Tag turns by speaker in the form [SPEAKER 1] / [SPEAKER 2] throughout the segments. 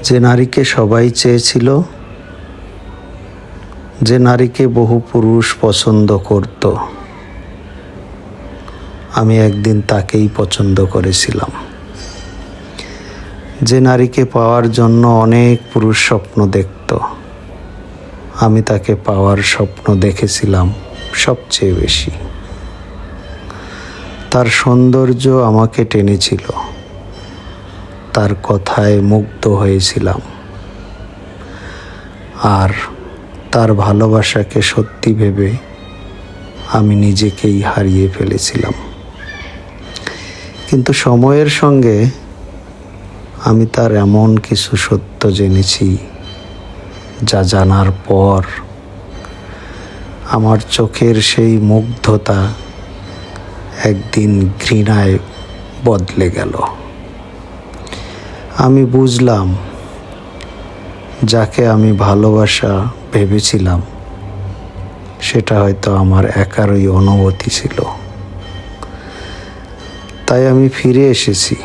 [SPEAKER 1] যে নারীকে সবাই চেয়েছিল, যে নারীকে বহু পুরুষ পছন্দ করত, আমি একদিন তাকেই পছন্দ করেছিলাম। যে নারীকে পাওয়ার জন্য অনেক পুরুষ স্বপ্ন দেখত, আমি তাকে পাওয়ার স্বপ্ন দেখেছিলাম সবচেয়ে বেশি। তার সৌন্দর্য আমাকে টেনেছিল, তার কথায় মুগ্ধ হয়েছিলাম, আর তার ভালোবাসাকে সত্যি ভেবে আমি নিজেকেই হারিয়ে ফেলেছিলাম। কিন্তু সময়ের সঙ্গে আমি তার এমন কিছু সত্য জেনেছি, যা জানার পর আমার চোখের সেই মুগ্ধতা একদিন ঘৃণায় বদলে গেল। আমি বুঝলাম, যাকে আমি ভালোবাসা ভেবেছিলাম সেটা হয়তো আমার একারই অনুভূতি ছিল। তাই আমি ফিরে এসেছি,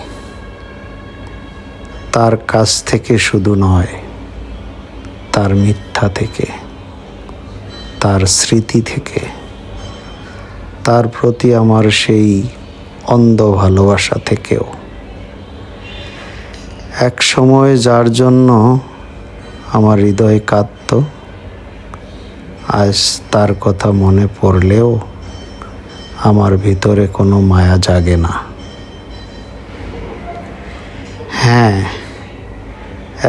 [SPEAKER 1] তার কাছ থেকে শুধু নয়, তার মিথ্যা থেকে, তার স্মৃতি থেকে, তার প্রতি আমার সেই অন্ধ ভালোবাসা থেকেও। এক সময় যার জন্য আমার হৃদয় কাঁদত, আজ তার কথা মনে পড়লেও আমার ভিতরে কোনো মায়া জাগে না। হ্যাঁ,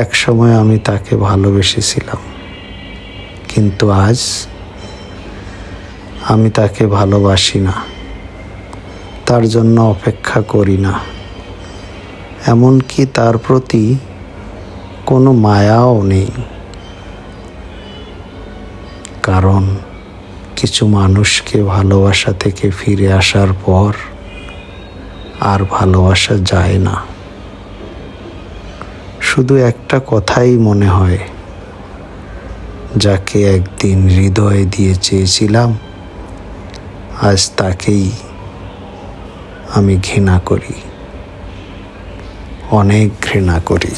[SPEAKER 1] এক সময় আমি তাকে ভালোবেসেছিলাম, কিন্তু আজ আমি তাকে ভালোবাসি না, তার জন্য অপেক্ষা করি না, এমনকি তার প্রতি কোনো মায়াও নেই। কারণ কিছু মানুষকে ভালোবাসা থেকে ফিরে আসার পর আর ভালোবাসা যায় না। শুধু একটা কথাই মনে হয়, যাকে একদিন হৃদয় দিয়ে চেয়েছিলাম, আজ তাকেই আমি ঘৃণা করি, অনেক ঘৃণা করি।